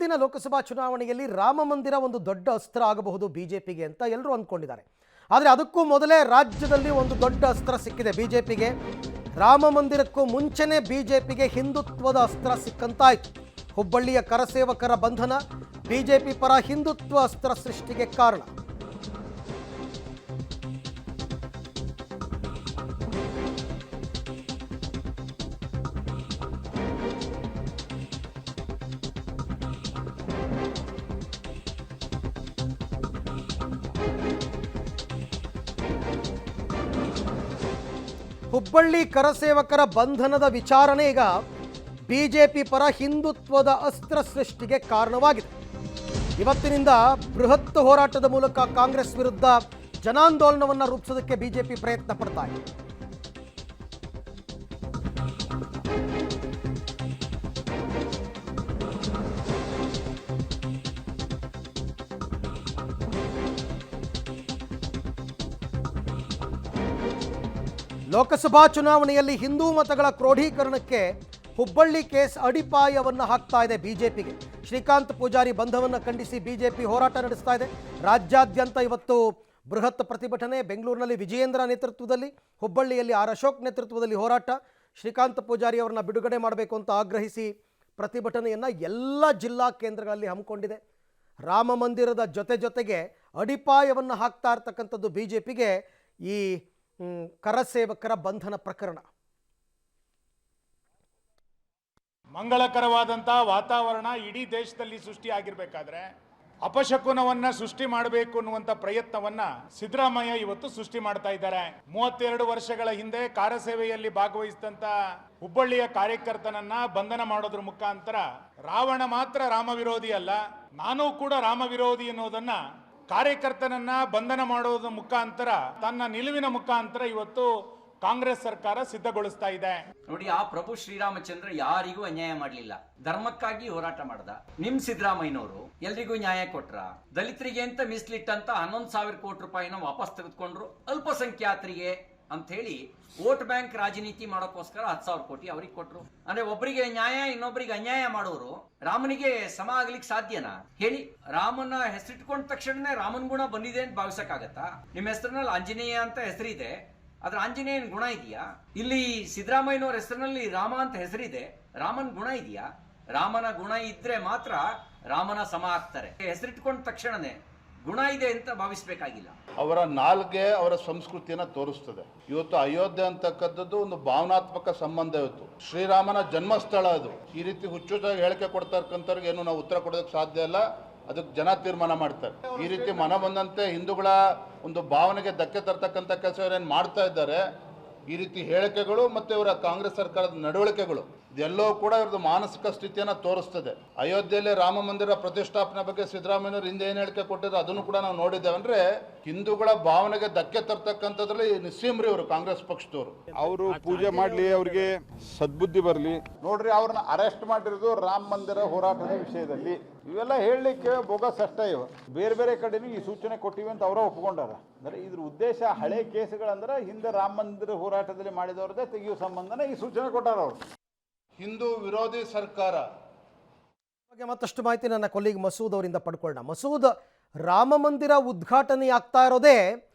ಮುಂದಿನ ಲೋಕಸಭಾ ಚುನಾವಣೆಯಲ್ಲಿ ರಾಮ ಮಂದಿರ ಒಂದು ದೊಡ್ಡ ಅಸ್ತ್ರ ಆಗಬಹುದು ಬಿಜೆಪಿಗೆ ಅಂತ ಎಲ್ಲರೂ ಅಂದ್ಕೊಂಡಿದ್ದಾರೆ. ಆದರೆ ಅದಕ್ಕೂ ಮೊದಲೇ ರಾಜ್ಯದಲ್ಲಿ ಒಂದು ದೊಡ್ಡ ಅಸ್ತ್ರ ಸಿಕ್ಕಿದೆ ಬಿಜೆಪಿಗೆ. ರಾಮ ಮಂದಿರಕ್ಕೂ ಮುಂಚೆನೇ ಬಿಜೆಪಿಗೆ ಹಿಂದುತ್ವದ ಅಸ್ತ್ರ ಸಿಕ್ಕಂತಾಯಿತು. ಹುಬ್ಬಳ್ಳಿಯ ಕರಸೇವಕರ ಬಂಧನ ಬಿಜೆಪಿ ಪರ ಹಿಂದುತ್ವ ಅಸ್ತ್ರ ಸೃಷ್ಟಿಗೆ ಕಾರಣ. ಹುಬ್ಬಳ್ಳಿ ಕರಸೇವಕರ ಬಂಧನದ ವಿಚಾರಣೆ ಈಗ ಬಿಜೆಪಿ ಪರ ಹಿಂದುತ್ವದ ಅಸ್ತ್ರ ಸೃಷ್ಟಿಗೆ ಕಾರಣವಾಗಿದೆ. ಇವತ್ತಿನಿಂದ ಬೃಹತ್ ಹೋರಾಟದ ಮೂಲಕ ಕಾಂಗ್ರೆಸ್ ವಿರುದ್ಧ ಜನಾಂದೋಲನವನ್ನು ರೂಪಿಸೋದಕ್ಕೆ ಬಿಜೆಪಿ ಪ್ರಯತ್ನ ಪಡ್ತಾ ಇದೆ. ಲೋಕಸಭಾ ಚುನಾವಣೆಯಲ್ಲಿ ಹಿಂದೂ ಮತಗಳ ಕ್ರೋಢೀಕರಣಕ್ಕೆ ಹುಬ್ಬಳ್ಳಿ ಕೇಸ್ ಅಡಿಪಾಯವನ್ನು ಹಾಕ್ತಾ ಇದೆ ಬಿಜೆಪಿಗೆ. ಶ್ರೀಕಾಂತ್ ಪೂಜಾರಿ ಬಂಧನವನ್ನು ಖಂಡಿಸಿ ಬಿಜೆಪಿ ಹೋರಾಟ ನಡೆಸ್ತಾ ಇದೆ. ರಾಜ್ಯಾದ್ಯಂತ ಇವತ್ತು ಬೃಹತ್ ಪ್ರತಿಭಟನೆ. ಬೆಂಗಳೂರಿನಲ್ಲಿ ವಿಜಯೇಂದ್ರ ನೇತೃತ್ವದಲ್ಲಿ, ಹುಬ್ಬಳ್ಳಿಯಲ್ಲಿ ಆರ್ ಅಶೋಕ್ ನೇತೃತ್ವದಲ್ಲಿ ಹೋರಾಟ. ಶ್ರೀಕಾಂತ್ ಪೂಜಾರಿ ಅವರನ್ನು ಬಿಡುಗಡೆ ಮಾಡಬೇಕು ಅಂತ ಆಗ್ರಹಿಸಿ ಪ್ರತಿಭಟನೆಯನ್ನು ಎಲ್ಲ ಜಿಲ್ಲಾ ಕೇಂದ್ರಗಳಲ್ಲಿ ಹಮ್ಮಿಕೊಂಡಿದೆ. ರಾಮ ಮಂದಿರದ ಜೊತೆಗೆ ಅಡಿಪಾಯವನ್ನು ಹಾಕ್ತಾ ಇರ್ತಕ್ಕಂಥದ್ದು ಬಿಜೆಪಿಗೆ ಈ ಕರಸೇವಕರ ಬಂಧನ ಪ್ರಕರಣ. ಮಂಗಳಕರವಾದಂತಹ ವಾತಾವರಣ ಇಡೀ ದೇಶದಲ್ಲಿ ಸೃಷ್ಟಿಯಾಗಿರ್ಬೇಕಾದ್ರೆ ಅಪಶಕುನವನ್ನ ಸೃಷ್ಟಿ ಮಾಡಬೇಕು ಅನ್ನುವಂಥ ಪ್ರಯತ್ನವನ್ನ ಸಿದ್ದರಾಮಯ್ಯ ಇವತ್ತು ಸೃಷ್ಟಿ ಮಾಡ್ತಾ ಇದ್ದಾರೆ. 32 ವರ್ಷಗಳ ಹಿಂದೆ ಕಾರ್ಯಸೇವೆಯಲ್ಲಿ ಭಾಗವಹಿಸಿದಂತ ಹುಬ್ಬಳ್ಳಿಯ ಕಾರ್ಯಕರ್ತನನ್ನ ಬಂಧನ ಮಾಡೋದ್ರ ಮುಖಾಂತರ ರಾವಣ ಮಾತ್ರ ರಾಮ ವಿರೋಧಿ ಅಲ್ಲ, ನಾನು ಕೂಡ ರಾಮ ವಿರೋಧಿ ಎನ್ನುವುದನ್ನ ಕಾರ್ಯಕರ್ತನನ್ನ ಬಂಧನ ಮಾಡೋದ್ರ ಮುಖಾಂತರ ತನ್ನ ನಿಲುವಿನ ಮುಖಾಂತರ ಇವತ್ತು ಕಾಂಗ್ರೆಸ್ ಸರ್ಕಾರ ಸಿದ್ಧಗೊಳಿಸ್ತಾ ಇದೆ. ನೋಡಿ, ಆ ಪ್ರಭು ಶ್ರೀರಾಮಚಂದ್ರ ಯಾರಿಗೂ ಅನ್ಯಾಯ ಮಾಡಲಿಲ್ಲ, ಧರ್ಮಕ್ಕಾಗಿ ಹೋರಾಟ ಮಾಡ್ದ. ನಿಮ್ ಸಿದ್ದರಾಮಯ್ಯನವರು ಎಲ್ರಿಗೂ ನ್ಯಾಯ ಕೊಟ್ರ? ದಲಿತರಿಗೆ ಅಂತ ಮೀಸಲಿಟ್ಟಂತ 11,000 ಕೋಟಿ ರೂಪಾಯಿನ ವಾಪಸ್ ತೆಗೆದುಕೊಂಡ್ರು. ಅಲ್ಪಸಂಖ್ಯಾತರಿಗೆ ಅಂತ ಹೇಳಿ ವೋಟ್ ಬ್ಯಾಂಕ್ ರಾಜನೀತಿ ಮಾಡೋಕ್ಕೋಸ್ಕರ 10,000 ಕೋಟಿ ಅವ್ರಿಗೆ ಕೊಟ್ರು. ಅಂದ್ರೆ ಒಬ್ಬರಿಗೆ ನ್ಯಾಯ ಇನ್ನೊಬ್ಬರಿಗೆ ಅನ್ಯಾಯ ಮಾಡೋರು ರಾಮನಿಗೆ ಸಮ ಆಗ್ಲಿಕ್ಕೆ ಸಾಧ್ಯನಾ ಹೇಳಿ? ರಾಮನ ಹೆಸರಿಟ್ಕೊಂಡ ತಕ್ಷಣನೇ ರಾಮನ್ ಗುಣ ಬಂದಿದೆ ಅಂತ ಭಾವಿಸಕ್ಕಾಗತ್ತಾ? ನಿಮ್ಮ ಹೆಸರಿನಲ್ಲಿ ಆಂಜನೇಯ ಅಂತ ಹೆಸರಿದೆ, ಅದ್ರ ಆಂಜನೇಯನ ಗುಣ ಇದೆಯಾ? ಇಲ್ಲಿ ಸಿದ್ದರಾಮಯ್ಯನವ್ರ ಹೆಸರಿನಲ್ಲಿ ರಾಮ ಅಂತ ಹೆಸರಿದೆ, ರಾಮನ್ ಗುಣ ಇದೆಯಾ? ರಾಮನ ಗುಣ ಇದ್ರೆ ಮಾತ್ರ ರಾಮನ ಸಮ ಆಗ್ತಾರೆ. ಹೆಸರಿಟ್ಕೊಂಡ ತಕ್ಷಣನೇ ಗುಣ ಇದೆ ಅಂತ ಭಾವಿಸ್ಬೇಕಾಗಿಲ್ಲ. ಅವರ ನಾಲ್ಗೆ ಅವರ ಸಂಸ್ಕೃತಿಯನ್ನ ತೋರಿಸ್ತದೆ. ಇವತ್ತು ಅಯೋಧ್ಯೆ ಅಂತಕ್ಕಂಥದ್ದು ಒಂದು ಭಾವನಾತ್ಮಕ ಸಂಬಂಧ. ಇವತ್ತು ಶ್ರೀರಾಮನ ಜನ್ಮಸ್ಥಳ ಅದು. ಈ ರೀತಿ ಹುಚ್ಚುಚ್ಚಾಗಿ ಹೇಳಿಕೆ ಕೊಡ್ತಾ ಇರ್ತಕ್ಕಂಥವ್ರಿಗೆ ಏನು ನಾವು ಉತ್ತರ ಕೊಡೋದಕ್ಕೆ ಸಾಧ್ಯ ಇಲ್ಲ. ಅದಕ್ಕೆ ಜನ ತೀರ್ಮಾನ ಮಾಡ್ತಾರೆ. ಈ ರೀತಿ ಮನ ಬಂದಂತೆ ಹಿಂದೂಗಳ ಒಂದು ಭಾವನೆಗೆ ಧಕ್ಕೆ ತರ್ತಕ್ಕಂಥ ಕೆಲಸ ಏನು ಮಾಡ್ತಾ ಇದ್ದಾರೆ. ಈ ರೀತಿ ಹೇಳಿಕೆಗಳು ಮತ್ತು ಇವರ ಕಾಂಗ್ರೆಸ್ ಸರ್ಕಾರದ ನಡವಳಿಕೆಗಳು ಇದೆಲ್ಲವೂ ಕೂಡ ಇವ್ರದ್ದು ಮಾನಸಿಕ ಸ್ಥಿತಿಯನ್ನು ತೋರಿಸ್ತದೆ. ಅಯೋಧ್ಯೆಯಲ್ಲಿ ರಾಮ ಮಂದಿರ ಪ್ರತಿಷ್ಠಾಪನೆ ಬಗ್ಗೆ ಸಿದ್ದರಾಮಯ್ಯನವರು ಹಿಂದೆ ಏನು ಹೇಳಿಕೆ ಕೊಟ್ಟಿದ್ರು ಅದನ್ನು ಕೂಡ ನಾವು ನೋಡಿದ್ದೇವೆ. ಅಂದ್ರೆ ಹಿಂದೂಗಳ ಭಾವನೆಗೆ ಧಕ್ಕೆ ತರ್ತಕ್ಕಂಥದ್ರಲ್ಲಿ ನಿಸ್ಸೀಮ್ರಿ ಅವರು ಕಾಂಗ್ರೆಸ್ ಪಕ್ಷದವರು. ಅವರು ಪೂಜೆ ಮಾಡಲಿ, ಅವ್ರಿಗೆ ಸದ್ಬುದ್ಧಿ ಬರಲಿ. ನೋಡ್ರಿ, ಅವ್ರನ್ನ ಅರೆಸ್ಟ್ ಮಾಡಿರೋದು ರಾಮ ಮಂದಿರ ಹೋರಾಟದ ವಿಷಯದಲ್ಲಿ. ಇವೆಲ್ಲ ಹೇಳಲಿಕ್ಕೆ ಬೋಗಸ್ ಅಷ್ಟೇ. ಇವು ಬೇರೆ ಬೇರೆ ಕಡೆನೂ ಈ ಸೂಚನೆ ಕೊಟ್ಟಿವಿ ಅಂತ ಅವರೇ ಒಪ್ಕೊಂಡಾರ. ಅಂದ್ರೆ ಇದ್ರ ಉದ್ದೇಶ ಹಳೆ ಕೇಸುಗಳಂದ್ರೆ ಹಿಂದೆ ರಾಮ ಮಂದಿರ ಹೋರಾಟದಲ್ಲಿ ಮಾಡಿದವ್ರದ್ದೇ ತೆಗೆಯುವ ಸಂಬಂಧನೇ ಈ ಸೂಚನೆ ಕೊಟ್ಟಾರ ಅವರು. ಹಿಂದೂ ವಿರೋಧಿ ಸರ್ಕಾರ ಬಗ್ಗೆ ಮತ್ತಷ್ಟು ಮಾಹಿತಿ ನನ್ನ ಕೊಲ್ಲಿಗ್ ಮಸೂದ್ ಅವರಿಂದ ಪಡ್ಕೊಳ್ಳೋಣ. ಮಸೂದ್, ರಾಮ ಮಂದಿರ ಉದ್ಘಾಟನೆ ಆಗ್ತಾ ಇರೋದೇ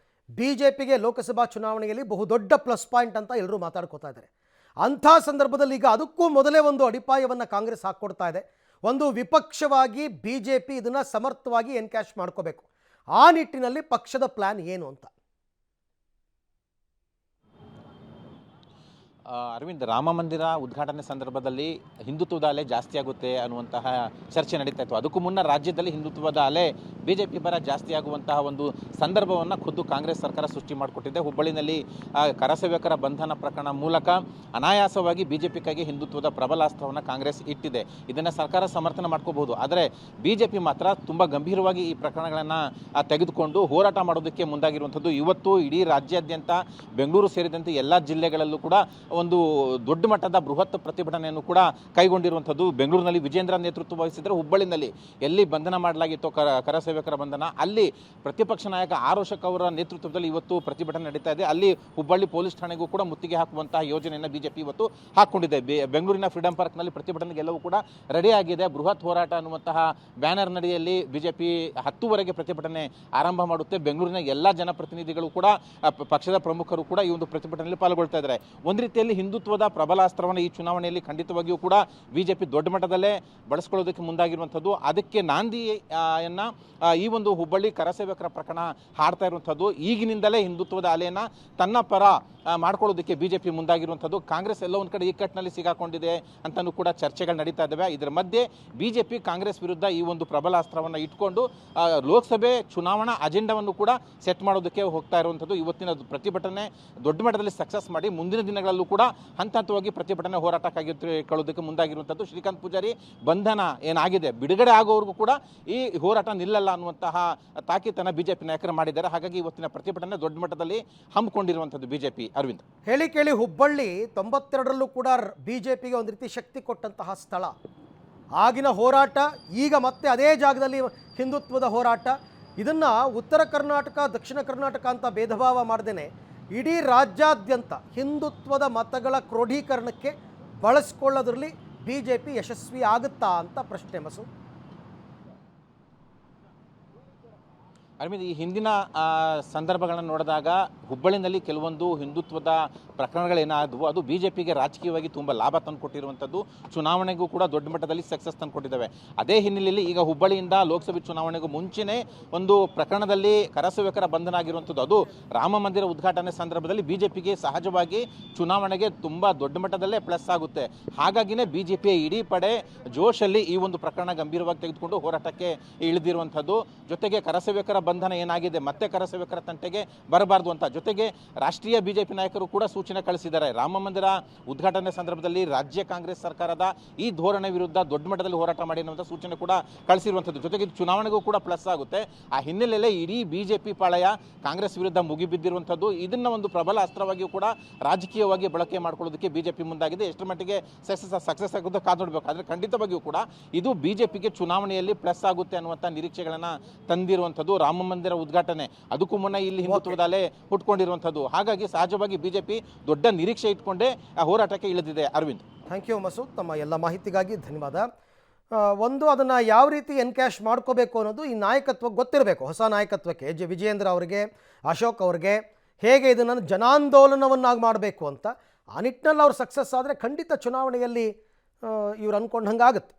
ಬಿಜೆಪಿಗೆ ಲೋಕಸಭಾ ಚುನಾವಣೆಯಲ್ಲಿ ಬಹುದೊಡ್ಡ ಪ್ಲಸ್ ಪಾಯಿಂಟ್ ಅಂತ ಎಲ್ಲರೂ ಮಾತಾಡ್ಕೋತಾ ಇದ್ದಾರೆ. ಅಂಥ ಸಂದರ್ಭದಲ್ಲಿ ಈಗ ಅದಕ್ಕೂ ಮೊದಲೇ ಒಂದು ಅಡಿಪಾಯವನ್ನು ಕಾಂಗ್ರೆಸ್ ಹಾಕ್ಕೊಡ್ತಾ ಇದೆ. ಒಂದು ವಿಪಕ್ಷವಾಗಿ ಬಿಜೆಪಿ ಇದನ್ನು ಸಮರ್ಥವಾಗಿ ಎನ್ಕ್ಯಾಶ್ ಮಾಡ್ಕೋಬೇಕು. ಆ ನಿಟ್ಟಿನಲ್ಲಿ ಪಕ್ಷದ ಪ್ಲಾನ್ ಏನು ಅಂತ? ಅರವಿಂದ್, ರಾಮ ಮಂದಿರ ಉದ್ಘಾಟನೆ ಸಂದರ್ಭದಲ್ಲಿ ಹಿಂದುತ್ವದ ಅಲೆ ಜಾಸ್ತಿ ಆಗುತ್ತೆ ಅನ್ನುವಂತಹ ಚರ್ಚೆ ನಡೀತಾ ಇತ್ತು. ಅದಕ್ಕೂ ಮುನ್ನ ರಾಜ್ಯದಲ್ಲಿ ಹಿಂದುತ್ವದ ಅಲೆ ಬಿಜೆಪಿ ಪರ ಜಾಸ್ತಿ ಆಗುವಂತಹ ಒಂದು ಸಂದರ್ಭವನ್ನು ಖುದ್ದು ಕಾಂಗ್ರೆಸ್ ಸರ್ಕಾರ ಸೃಷ್ಟಿ ಮಾಡಿಕೊಟ್ಟಿದೆ. ಹುಬ್ಬಳ್ಳಿನಲ್ಲಿ ಕರಸೇವಕರ ಬಂಧನ ಪ್ರಕರಣ ಮೂಲಕ ಅನಾಯಾಸವಾಗಿ ಬಿಜೆಪಿ ಕೈಗೆ ಹಿಂದುತ್ವದ ಪ್ರಬಲಾಸ್ತ್ರವನ್ನು ಕಾಂಗ್ರೆಸ್ ಇಟ್ಟಿದೆ. ಇದನ್ನು ಸರ್ಕಾರ ಸಮರ್ಥನೆ ಮಾಡ್ಕೋಬಹುದು. ಆದರೆ ಬಿಜೆಪಿ ಮಾತ್ರ ತುಂಬ ಗಂಭೀರವಾಗಿ ಈ ಪ್ರಕರಣಗಳನ್ನು ತೆಗೆದುಕೊಂಡು ಹೋರಾಟ ಮಾಡೋದಕ್ಕೆ ಮುಂದಾಗಿರುವಂಥದ್ದು. ಇವತ್ತು ಇಡೀ ರಾಜ್ಯಾದ್ಯಂತ ಬೆಂಗಳೂರು ಸೇರಿದಂತೆ ಎಲ್ಲ ಜಿಲ್ಲೆಗಳಲ್ಲೂ ಕೂಡ ಒಂದು ದೊಡ್ಡ ಮಟ್ಟದ ಬೃಹತ್ ಪ್ರತಿಭಟನೆಯನ್ನು ಕೂಡ ಕೈಗೊಂಡಿರುವಂಥದ್ದು. ಬೆಂಗಳೂರಿನಲ್ಲಿ ವಿಜೇಂದ್ರ ನೇತೃತ್ವ ವಹಿಸಿದರೆ ಹುಬ್ಬಳ್ಳಿನಲ್ಲಿ ಎಲ್ಲಿ ಬಂಧನ ಮಾಡಲಾಗಿತ್ತು ಕರಸೇವಕರ ಬಂಧನ, ಅಲ್ಲಿ ಪ್ರತಿಪಕ್ಷ ನಾಯಕ ಆರೋಶಕ್ ಅವರ ನೇತೃತ್ವದಲ್ಲಿ ಇವತ್ತು ಪ್ರತಿಭಟನೆ ನಡೀತಾ ಇದೆ. ಅಲ್ಲಿ ಹುಬ್ಬಳ್ಳಿ ಪೊಲೀಸ್ ಠಾಣೆಗೂ ಕೂಡ ಮುತ್ತಿಗೆ ಹಾಕುವಂತಹ ಯೋಜನೆಯನ್ನು ಬಿಜೆಪಿ ಇವತ್ತು ಹಾಕೊಂಡಿದೆ. ಬೆಂಗಳೂರಿನ ಫ್ರೀಡಂ ಪಾರ್ಕ್ನಲ್ಲಿ ಪ್ರತಿಭಟನೆಗೆ ಎಲ್ಲವೂ ಕೂಡ ರೆಡಿ ಆಗಿದೆ. ಬೃಹತ್ ಹೋರಾಟ ಅನ್ನುವಂತಹ ಬ್ಯಾನರ್ ನಡಿಯಲ್ಲಿ ಬಿಜೆಪಿ 10ವರೆಗೆ ಪ್ರತಿಭಟನೆ ಆರಂಭ ಮಾಡುತ್ತೆ. ಬೆಂಗಳೂರಿನ ಎಲ್ಲ ಜನಪ್ರತಿನಿಧಿಗಳು ಕೂಡ ಪಕ್ಷದ ಪ್ರಮುಖರು ಕೂಡ ಈ ಒಂದು ಪ್ರತಿಭಟನೆಯಲ್ಲಿ ಪಾಲ್ಗೊಳ್ತಾ ಇದ್ದಾರೆ. ಒಂದು ರೀತಿಯಲ್ಲಿ ಹಿಂದುತ್ವದ ಪ್ರಬಲಾಸ್ತ್ರವನ್ನು ಈ ಚುನಾವಣೆಯಲ್ಲಿ ಖಂಡಿತವಾಗಿಯೂ ಕೂಡ ಬಿಜೆಪಿ ದೊಡ್ಡ ಮಟ್ಟದಲ್ಲೇ ಬಳಸ್ಕೊಳ್ಳೋದಕ್ಕೆ ಮುಂದಾಗಿರುವಂಥದ್ದು. ಅದಕ್ಕೆ ನಾಂದಿಯನ್ನ ಈ ಒಂದು ಹುಬ್ಬಳ್ಳಿ ಕರಸೇವಕರ ಪ್ರಕರಣ ಹಾಡ್ತಾ ಇರುವಂಥದ್ದು. ಈಗಿನಿಂದಲೇ ಹಿಂದುತ್ವದ ಅಲೆಯನ್ನು ತನ್ನ ಪರ ಮಾಡ್ಕೊಳ್ಳೋದಕ್ಕೆ ಬಿಜೆಪಿ ಮುಂದಾಗಿರುವಂಥದ್ದು. ಕಾಂಗ್ರೆಸ್ ಎಲ್ಲ ಒಂದು ಕಡೆ ಇಕ್ಕಟ್ಟಿನಲ್ಲಿ ಸಿಗಾಕೊಂಡಿದೆ ಅಂತಲೂ ಕೂಡ ಚರ್ಚೆಗಳು ನಡೀತಾ ಇದ್ದಾವೆ. ಇದರ ಮಧ್ಯೆ ಬಿಜೆಪಿ ಕಾಂಗ್ರೆಸ್ ವಿರುದ್ಧ ಈ ಒಂದು ಪ್ರಬಲಾಸ್ತ್ರವನ್ನು ಇಟ್ಕೊಂಡು ಲೋಕಸಭೆ ಚುನಾವಣಾ ಅಜೆಂಡಾವನ್ನು ಕೂಡ ಸೆಟ್ ಮಾಡೋದಕ್ಕೆ ಹೋಗ್ತಾ ಇರುವಂಥದ್ದು. ಇವತ್ತಿನ ಪ್ರತಿಭಟನೆ ದೊಡ್ಡ ಮಟ್ಟದಲ್ಲಿ ಸಕ್ಸಸ್ ಮಾಡಿ ಮುಂದಿನ ದಿನಗಳಲ್ಲೂ ಕೂಡ ಹಂತ ಹಂತವಾಗಿ ಪ್ರತಿಭಟನೆ ಹೋರಾಟಕ್ಕಾಗಿಕೊಳ್ಳೋದಕ್ಕೆ ಮುಂದಾಗಿರುವಂಥದ್ದು. ಶ್ರೀಕಾಂತ್ ಪೂಜಾರಿ ಬಂಧನ ಏನಾಗಿದೆ ಬಿಡುಗಡೆ ಆಗೋವರೆಗೂ ಕೂಡ ಈ ಹೋರಾಟ ನಿಲ್ಲಲ್ಲ ಅನ್ನುವಂತಹ ತಾಕೀತನ್ನು ಬಿಜೆಪಿ ನಾಯಕರು ಮಾಡಿದ್ದಾರೆ. ಹಾಗಾಗಿ ಇವತ್ತಿನ ಪ್ರತಿಭಟನೆ ದೊಡ್ಡ ಮಟ್ಟದಲ್ಲಿ ಹಮ್ಮಿಕೊಂಡಿರುವಂಥದ್ದು ಬಿಜೆಪಿ. ಅರವಿಂದ್, ಹೇಳಿ ಕೇಳಿ ಹುಬ್ಬಳ್ಳಿ 92ರಲ್ಲೂ ಕೂಡ ಬಿಜೆಪಿಗೆ ಒಂದು ರೀತಿ ಶಕ್ತಿ ಕೊಟ್ಟಂತಹ ಸ್ಥಳ. ಆಗಿನ ಹೋರಾಟ ಈಗ ಮತ್ತೆ ಅದೇ ಜಾಗದಲ್ಲಿ ಹಿಂದುತ್ವದ ಹೋರಾಟ. ಇದನ್ನು ಉತ್ತರ ಕರ್ನಾಟಕ ದಕ್ಷಿಣ ಕರ್ನಾಟಕ ಅಂತ ಭೇದ ಭಾವ ಮಾಡ್ದೇನೆ ಇಡೀ ರಾಜ್ಯಾದ್ಯಂತ ಹಿಂದುತ್ವದ ಮತಗಳ ಕ್ರೋಢೀಕರಣಕ್ಕೆ ಬಳಸ್ಕೊಳ್ಳೋದ್ರಲ್ಲಿ ಬಿಜೆಪಿ ಯಶಸ್ವಿ ಆಗುತ್ತಾ ಅಂತ ಪ್ರಶ್ನೆ ಮಸು. ಅರವಿಂದ್, ಈ ಹಿಂದಿನ ಸಂದರ್ಭಗಳನ್ನು ನೋಡಿದಾಗ ಹುಬ್ಬಳ್ಳಿನಲ್ಲಿ ಕೆಲವೊಂದು ಹಿಂದುತ್ವದ ಪ್ರಕರಣಗಳೇನಾದವು ಅದು ಬಿಜೆಪಿಗೆ ರಾಜಕೀಯವಾಗಿ ತುಂಬ ಲಾಭ ತಂದುಕೊಟ್ಟಿರುವಂಥದ್ದು. ಚುನಾವಣೆಗೂ ಕೂಡ ದೊಡ್ಡ ಮಟ್ಟದಲ್ಲಿ ಸಕ್ಸಸ್ ತಂದುಕೊಟ್ಟಿದ್ದಾವೆ. ಅದೇ ಹಿನ್ನೆಲೆಯಲ್ಲಿ ಈಗ ಹುಬ್ಬಳ್ಳಿಯಿಂದ ಲೋಕಸಭೆ ಚುನಾವಣೆಗೂ ಮುಂಚೆನೇ ಒಂದು ಪ್ರಕರಣದಲ್ಲಿ ಕರಸೇವಕರ ಬಂಧನ ಆಗಿರುವಂಥದ್ದು. ಅದು ರಾಮ ಮಂದಿರ ಉದ್ಘಾಟನೆ ಸಂದರ್ಭದಲ್ಲಿ ಬಿಜೆಪಿಗೆ ಸಹಜವಾಗಿ ಚುನಾವಣೆಗೆ ತುಂಬ ದೊಡ್ಡ ಮಟ್ಟದಲ್ಲೇ ಪ್ಲಸ್ ಆಗುತ್ತೆ. ಹಾಗಾಗಿನೇ ಬಿಜೆಪಿಯ ಇಡೀ ಪಡೆ ಜೋಶಲ್ಲಿ ಈ ಒಂದು ಪ್ರಕರಣ ಗಂಭೀರವಾಗಿ ತೆಗೆದುಕೊಂಡು ಹೋರಾಟಕ್ಕೆ ಇಳಿದಿರುವಂಥದ್ದು. ಜೊತೆಗೆ ಕರಸೇವಕರ ಬಂಧನ ಏನಾಗಿದೆ ಮತ್ತೆ ಕರಸೇವಕರ ತಂಟೆಗೆ ಬರಬಾರ್ದು ಅಂತ. ಜೊತೆಗೆ ರಾಷ್ಟ್ರೀಯ ಬಿಜೆಪಿ ನಾಯಕರು ಕೂಡ ಸೂಚನೆ ಕಳಿಸಿದ್ದಾರೆ. ರಾಮ ಮಂದಿರ ಉದ್ಘಾಟನೆ ಸಂದರ್ಭದಲ್ಲಿ ರಾಜ್ಯ ಕಾಂಗ್ರೆಸ್ ಸರ್ಕಾರದ ಈ ಧೋರಣೆ ವಿರುದ್ಧ ದೊಡ್ಡ ಮಟ್ಟದಲ್ಲಿ ಹೋರಾಟ ಮಾಡಿ ಅನ್ನುವಂಥ ಸೂಚನೆ ಕೂಡ ಕಳಿಸಿರುವಂಥದ್ದು. ಜೊತೆಗೆ ಚುನಾವಣೆಗೂ ಕೂಡ ಪ್ಲಸ್ ಆಗುತ್ತೆ. ಆ ಹಿನ್ನೆಲೆಯಲ್ಲೇ ಇಡೀ ಬಿಜೆಪಿ ಪಾಳಯ ಕಾಂಗ್ರೆಸ್ ವಿರುದ್ಧ ಮುಗಿಬಿದ್ದಿರುವಂಥದ್ದು. ಇದನ್ನ ಒಂದು ಪ್ರಬಲ ಅಸ್ತ್ರವಾಗಿಯೂ ಕೂಡ ರಾಜಕೀಯವಾಗಿ ಬಳಕೆ ಮಾಡ್ಕೊಳ್ಳೋದಕ್ಕೆ ಬಿಜೆಪಿ ಮುಂದಾಗಿದೆ. ಎಷ್ಟರ ಮಟ್ಟಿಗೆ ಸಕ್ಸಸ್ ಆಗುತ್ತೆ ಕಾದು ನೋಡಬೇಕು. ಆದರೆ ಖಂಡಿತವಾಗಿಯೂ ಕೂಡ ಇದು ಬಿಜೆಪಿಗೆ ಚುನಾವಣೆಯಲ್ಲಿ ಪ್ಲಸ್ ಆಗುತ್ತೆ ಅನ್ನುವಂಥ ನಿರೀಕ್ಷೆಗಳನ್ನು ತಂದಿರುವಂಥದ್ದು. ರಾಮ ಮಂದಿರ ಉದ್ಘಾಟನೆ ಅದಕ್ಕೂ ಮುನ್ನ ಇಲ್ಲಿ ಹಿಂದುತ್ವದ ಅಲೆ ಹುಟ್ಕೊಂಡಿರುವಂಥದ್ದು. ಹಾಗಾಗಿ ಸಹಜವಾಗಿ ಬಿಜೆಪಿ ದೊಡ್ಡ ನಿರೀಕ್ಷೆ ಇಟ್ಕೊಂಡೇ ಹೋರಾಟಕ್ಕೆ ಇಳಿದಿದೆ. ಅರವಿಂದ್, ಥ್ಯಾಂಕ್ ಯು ಮಸೂದ್, ತಮ್ಮ ಎಲ್ಲ ಮಾಹಿತಿಗಾಗಿ ಧನ್ಯವಾದ. ಒಂದು ಅದನ್ನು ಯಾವ ರೀತಿ ಎನ್ಕ್ಯಾಶ್ ಮಾಡ್ಕೋಬೇಕು ಅನ್ನೋದು ಈ ನಾಯಕತ್ವ ಗೊತ್ತಿರಬೇಕು. ಹೊಸ ನಾಯಕತ್ವಕ್ಕೆ ವಿಜಯೇಂದ್ರ ಅವರಿಗೆ, ಅಶೋಕ್ ಅವರಿಗೆ ಹೇಗೆ ಇದನ್ನು ಜನಾಂದೋಲನವನ್ನಾಗಿ ಮಾಡಬೇಕು ಅಂತ ಆ ನಿಟ್ಟಿನಲ್ಲಿ ಅವ್ರು ಸಕ್ಸಸ್ ಆದರೆ ಖಂಡಿತ ಚುನಾವಣೆಯಲ್ಲಿ ಇವ್ರು ಅಂದ್ಕೊಂಡು ಹಂಗಾಗುತ್ತೆ.